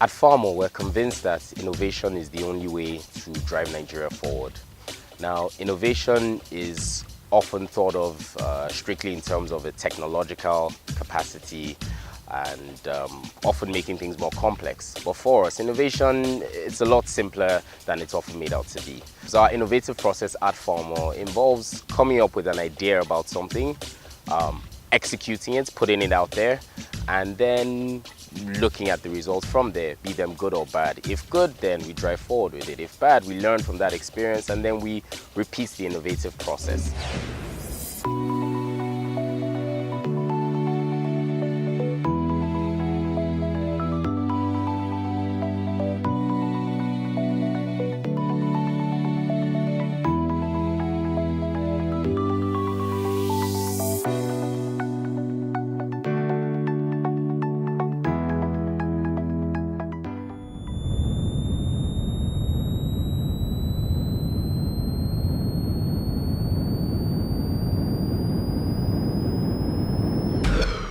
At Farmore, we're convinced that innovation is the only way to drive Nigeria forward. Now, innovation is often thought of strictly in terms of a technological capacity and often making things more complex. But for us, innovation, it's a lot simpler than it's often made out to be. So our innovative process at Farmore involves coming up with an idea about something, executing it, putting it out there, and then looking at the results from there, be them good or bad. If good, then we drive forward with it. If bad, we learn from that experience and then we repeat the innovative process.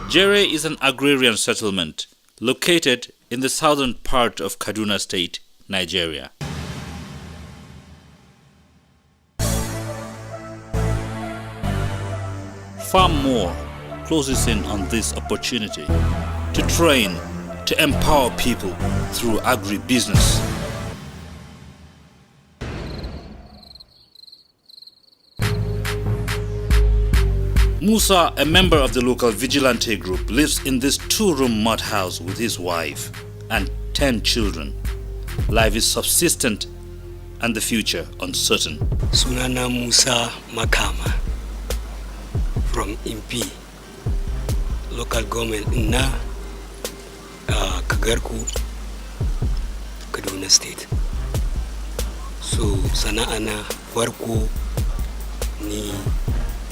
Jere is an agrarian settlement located in the southern part of Kaduna State, Nigeria. Farmore closes in on this opportunity to train, to empower people through agribusiness. Musa, a member of the local vigilante group, lives in this two-room mud house with his wife and 10 children. Life is subsistent and the future uncertain. Sunana Musa Makama from Impi, local government in Kagarku, Kaduna State. So sana'ana farko ni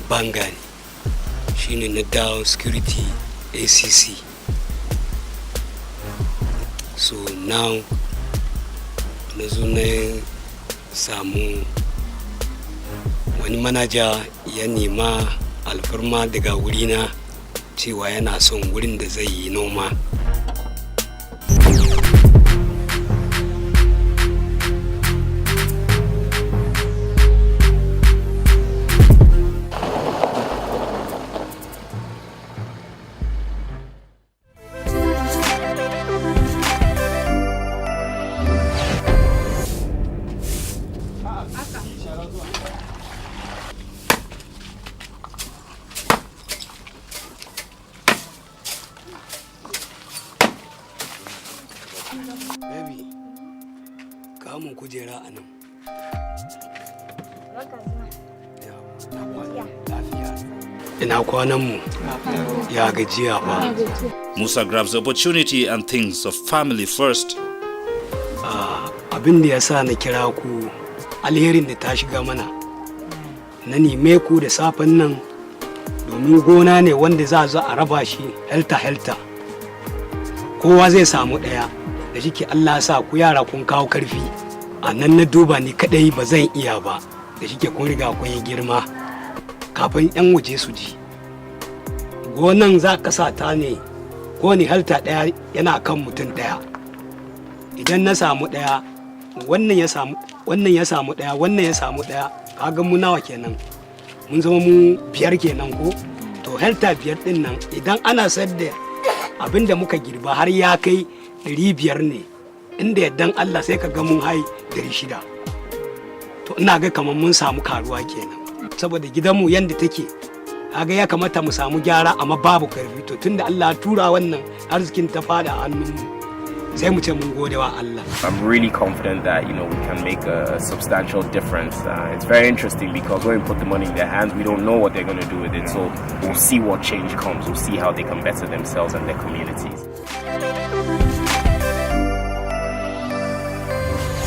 bangani. Shine na down security ACC. So now na zo na samu wani manaja ya nema alfarma daga wurina cewa yana son wurin da zai yi noma. Baby, kamun kujera a nan. Ina kwanan mu ya gajiya ba. Musa grabs the opportunity and thinks of family first. Abin da ya sa na kira ku alherin da ta shiga mana. Na neme ku da safen nan domin gona ne wanda za a raba shi helta. Kowa zai samu ɗaya. Da shike Allah sa ku yara kun kawo karfi a nan na duba ni kadai ba zan iya ba da shike kun riga kun yi girma kafin yan waje su ji gonan za ka sa ta ne ko ni halta daya yana kan mutum daya idan na samu daya wannan ya samu daya kaga mu nawa kenan mun zama mu biyar kenan ko to halta biyar din nan idan ana sadda abinda muka girba har ya kai 500 ne inda yaddan Allah sai ka ga mun hai 600 to ina ga kamar mun samu karuwa kenan saboda gidanmu yanda take kaga ya kamata mu samu gyara amma babu karfi to tunda Allah ya tura wannan arzikin ta fada a hannunmu sai mu ce mun gode wa Allah. I'm really confident that we can make a substantial difference. It's very interesting because when we put the money in their hands, we don't know what they're going to do with it. So we'll see what change comes. We'll see how they can better themselves and their communities.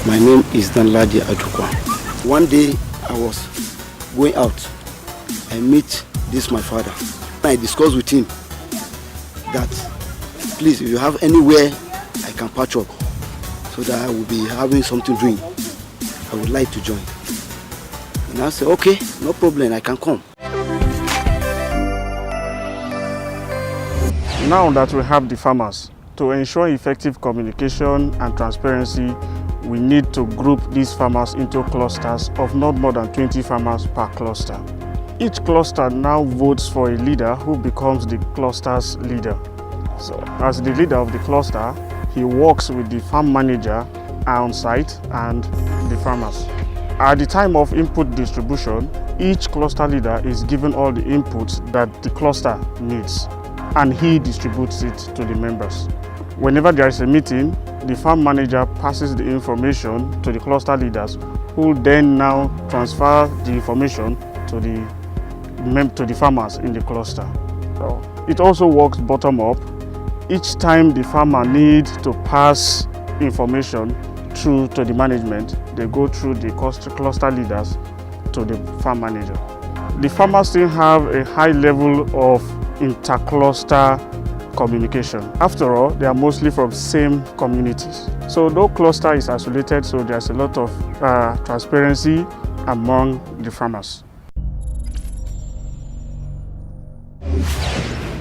My name is Danladi Atukwa. One day I was going out. I meet my father. I discussed with him that please, if you have anywhere I can patch up so that I will be having something doing, I would like to join. And I said, okay, no problem, I can come. Now that we have the farmers To ensure effective communication and transparency, we need to group these farmers into clusters of not more than 20 farmers per cluster. Each cluster now votes for a leader who becomes the cluster's leader. So, as the leader of the cluster, he works with the farm manager on site and the farmers. At the time of input distribution, each cluster leader is given all the inputs that the cluster needs, and he distributes it to the members. Whenever there is a meeting, the farm manager passes the information to the cluster leaders, who then now transfer the information to the farmers in the cluster. So it also works bottom up. Each time the farmer needs to pass information through to the management, they go through the cluster leaders to the farm manager. The farmers still have a high level of intercluster communication. After all, they are mostly from same communities. So no cluster is isolated, so there's a lot of transparency among the farmers.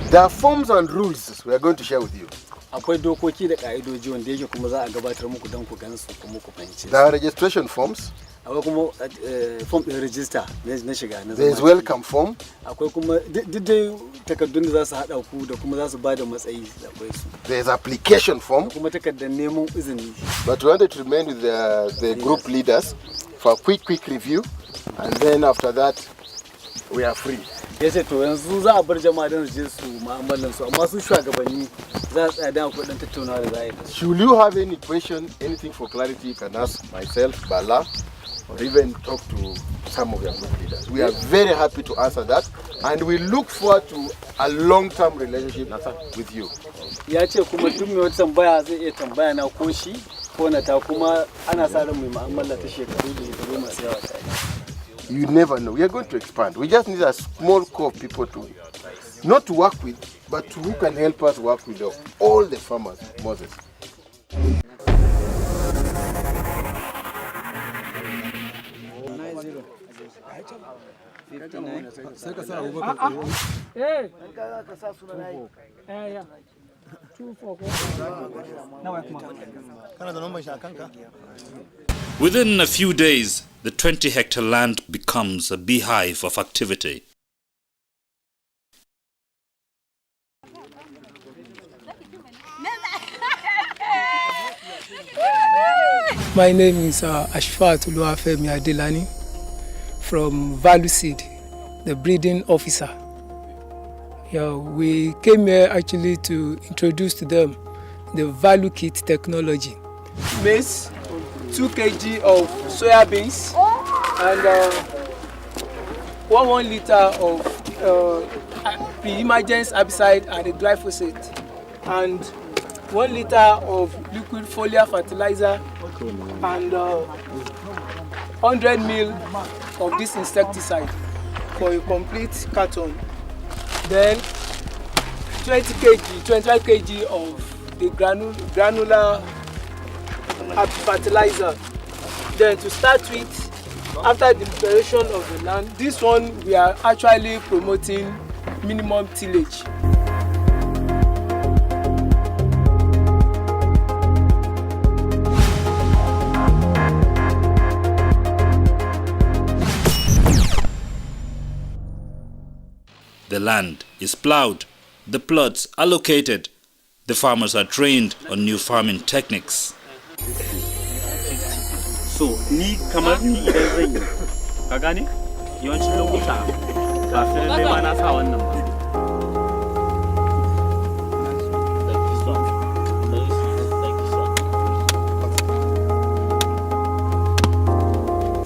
There are forms and rules we are going to share with you. There are registration forms. There is welcome form. There is application form. But we wanted to remain with the group leaders for a quick review, and then after that we are free. Should you have any question, anything for clarity, you can ask myself, Bala, or even talk to some of your group leaders. We are very happy to answer that, and we look forward to a long-term relationship with you. You never know. We are going to expand. We just need a small core of people to, not to work with, but who can help us work with all the farmers, Moses. Within a few days, the 20-hectare land becomes a beehive of activity. My name is Ashfat Uluwafemi Adelani from Value Seed, the breeding officer. Yeah, we came here actually to introduce to them the Value Kit technology. Maize, 2 kg of soya beans, and 1 liter of pre-emergence herbicide and a glyphosate, and 1 liter of liquid foliar fertilizer, and 100 ml of this insecticide for a complete carton. Then 25 kg of the granular fertilizer. Then to start with, after the preparation of the land, this one we are actually promoting minimum tillage. The land is plowed, the plots allocated, the farmers are trained on new farming techniques. So, ni kamar ni idan zan yi, ka gane? Yawancin lokuta ba sai dai ma na sa wannan ba.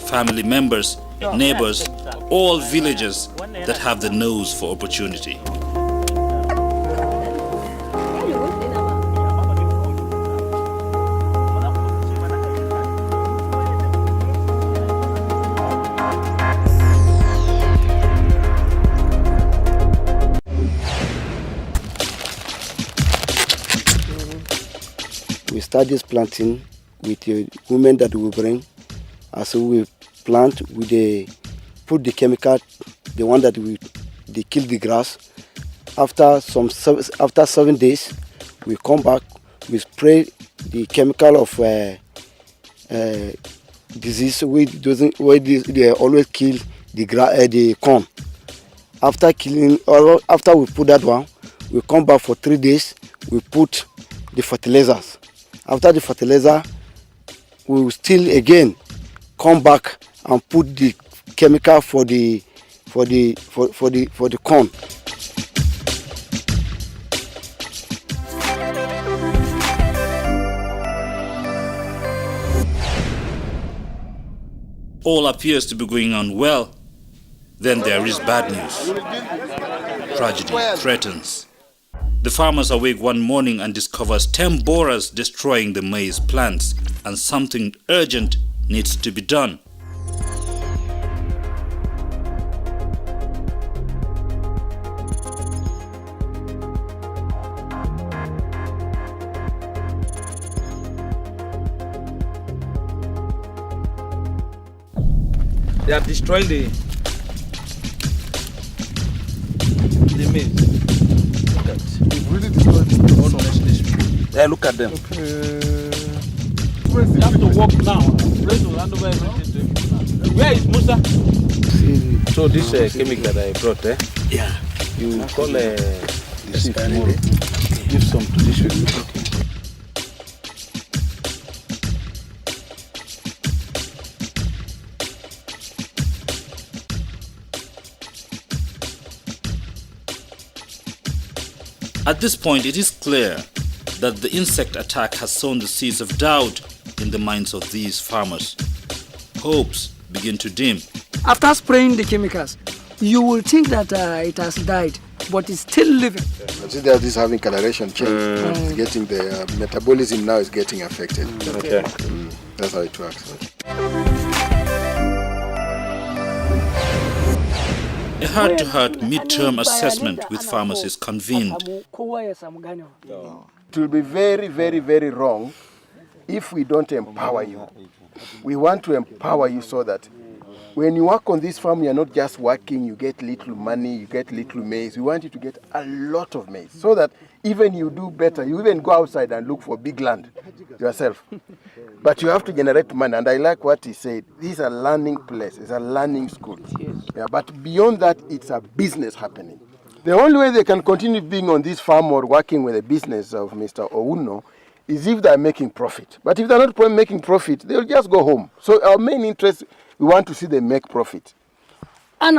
Family members, neighbors, all villagers that have the nose for opportunity. We start this planting with the women that we bring. As we plant, we put the chemical, the one that they kill the grass. After 7 days, we come back, we spray the chemical of disease they always kill the corn. After killing, or after we put that one, we come back for 3 days. We put the fertilizers. After the fertilizer, we will still again come back and put the chemical for the corn. All appears to be going on well. Then there is bad news. Tragedy threatens. The farmers awake one morning and discovers 10 borers destroying the maize plants, and something urgent needs to be done. They are destroying the maize. Look at it. They've really destroyed it. Oh no, let's yeah, look at them. You have to walk now. Place will hand over everything to him now. Where is Musa? So this chemical that I brought, Yeah. You call this tomorrow. Give some to this week. At this point, it is clear that the insect attack has sown the seeds of doubt in the minds of these farmers. Hopes begin to dim. After spraying the chemicals, you will think that it has died, but it's still living. Consider this is having coloration change. It's getting the metabolism now is getting affected. Okay. That's how it works. A heart-to-heart midterm assessment with farmers is convened. It will be very, very, very wrong if we don't empower you. We want to empower you so that when you work on this farm, you're not just working, you get little money, you get little maize. We want you to get a lot of maize so that even you do better, you even go outside and look for big land yourself. But you have to generate money, and I like what he said. This is a learning place, it's a learning school. Yeah, but beyond that, it's a business happening. The only way they can continue being on this farm or working with the business of Mr. Ouno is if they're making profit. But if they're not making profit, they'll just go home. So our main interest, we want to see them make profit. And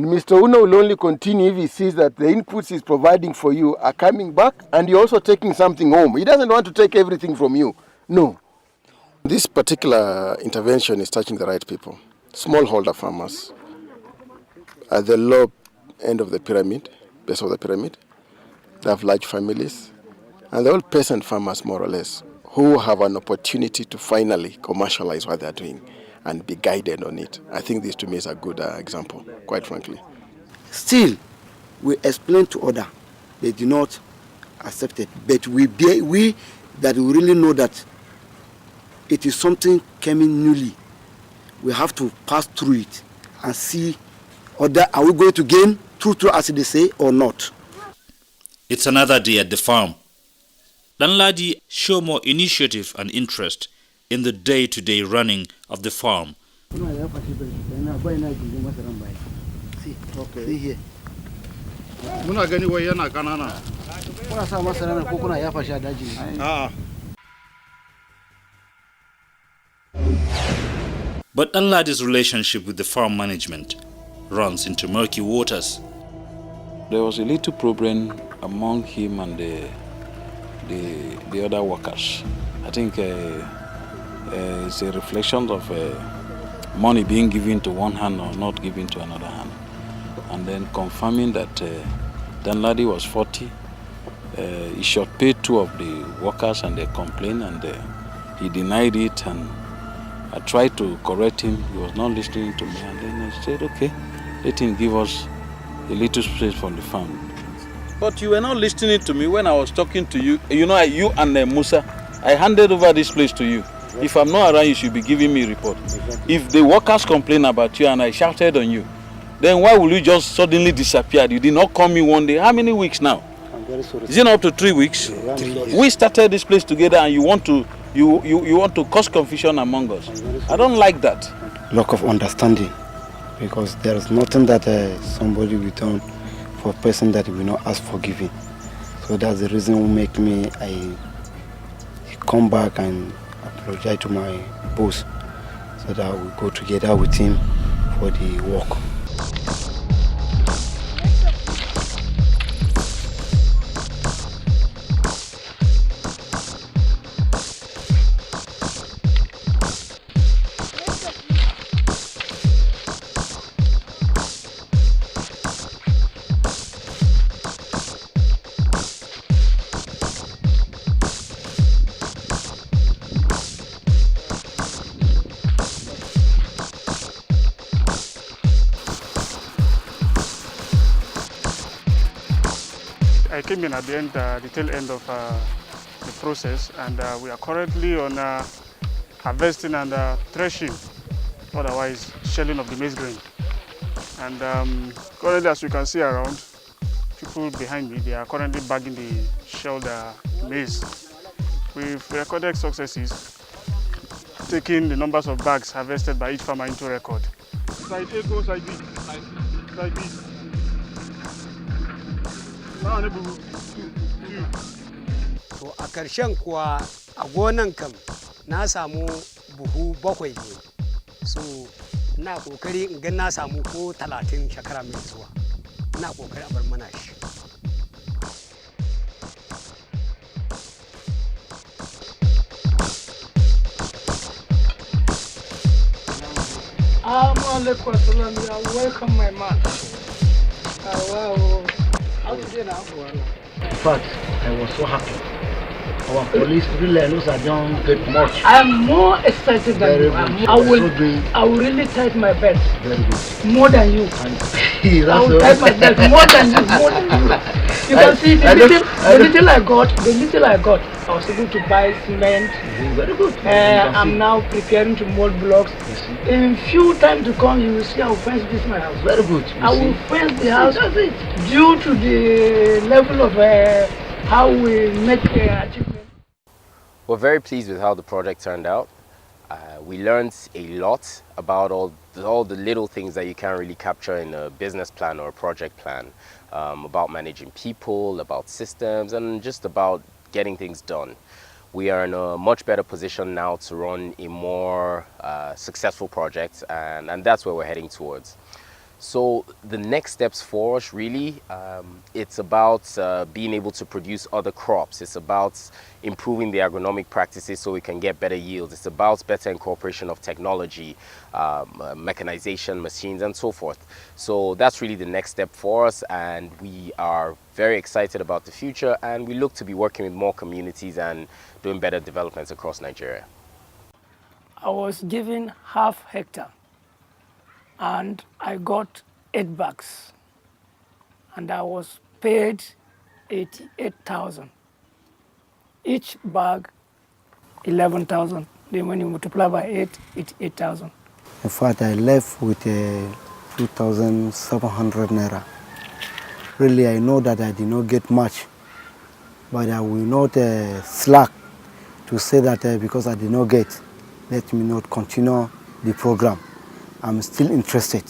Mr. Ouno will only continue if he sees that the inputs he's providing for you are coming back and you're also taking something home. He doesn't want to take everything from you. No. This particular intervention is touching the right people. Smallholder farmers at the low end of the pyramid, base of the pyramid. They have large families. And they're all peasant farmers, more or less, who have an opportunity to finally commercialize what they're doing and be guided on it. I think this to me is a good example, quite frankly. Still, we explain to others, they do not accept it. But we that we really know that it is something coming newly. We have to pass through it and see whether are we going to gain through as they say or not. It's another day at the farm. Danladi show more initiative and interest in the day-to-day running of the farm. See here. But Danladi's relationship with the farm management runs into murky waters. There was a little problem among him and the other workers. I think it's a reflection of money being given to one hand or not given to another hand. And then confirming that Danladi was 40, he should pay 2 of the workers and they complained and he denied it, and I tried to correct him. He was not listening to me, and then I said, okay, let him give us a little space from the farm. But you were not listening to me when I was talking to you. You know, you and Musa, I handed over this place to you. If I'm not around, you should be giving me a report. If the workers complain about you and I shouted on you, then why will you just suddenly disappear? You did not call me one day. How many weeks now? Is it not up to 3 weeks? We started this place together, and you want to cause confusion among us. I don't like that. Lack of understanding, because there is nothing that somebody will done for a person that will not ask for giving. So that's the reason who make me I come back and apologize to my boss, so that we go together with him for the work. I came in at the tail end of the process, and we are currently on harvesting and threshing, otherwise shelling of the maize grain. And currently, as you can see around, people behind me, they are currently bagging the shelled maize. We've recorded successes, taking the numbers of bags harvested by each farmer into record. Side A goes like this, like this. To a ƙarshen kuwa a gonan kam na samu buhu 7 ne. So ina kokari in ga na samu ko 30 shekara mai zuwa. Ina kokari a bar mana shi. Alaikum assalam, you welcome my man. Wow. How today now? In fact, I was so happy. Our police really knows I don't get much. I'm more excited than you. I will really try my best. Very good. More than you. I will try my best. More than you. You can see the little I got, I was able to buy cement. Very good. I'm now preparing to mold blocks. In few time to come, you will see I will fence this my house. Very good. I will fence the house due to the level of how we make achievement. We're very pleased with how the project turned out. We learned a lot about all the little things that you can't really capture in a business plan or a project plan, about managing people, about systems, and just about getting things done. We are in a much better position now to run a more successful project, and that's where we're heading towards. So the next steps for us, really, it's about being able to produce other crops. It's about improving the agronomic practices so we can get better yields. It's about better incorporation of technology, mechanization, machines, and so forth. So that's really the next step for us, and we are very excited about the future, and we look to be working with more communities and doing better developments across Nigeria. I was given half hectare, and I got 8 bags, and I was paid 88,000. Each bag 11,000. Then when you multiply by 8, it's 8,000. In fact, I left with 2,700 naira. Really, I know that I did not get much, but I will not slack to say that because I did not get, let me not continue the program. I'm still interested.